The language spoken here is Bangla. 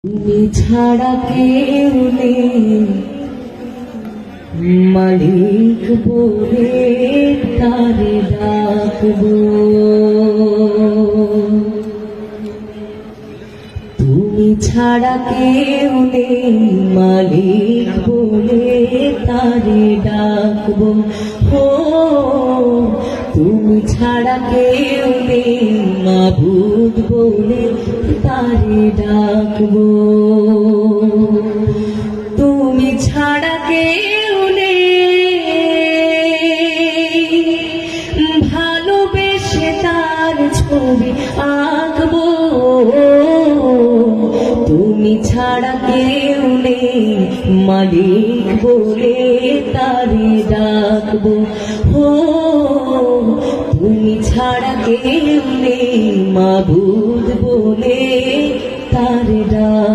তুমি ছাড়া কেউ নেই মালিক বলে তারে ডাকবো। তুমি ছাড়া কেউ নেই মালিক বলে তারে ডাকবো। ও তুমি ছাড়া কেউ নেই মাবুদ বলে তারে ডাকবো। তুমি ছাড়া কেউ নেই ভালোবেসে তার ছবি আঁকবো। তুমি ছাড়া কেউ নেই মালিক বলে তারে ডাকবো। ও তুমি ছাড়া কেউ নেই মাবুদ বলে তারে ডাকবো।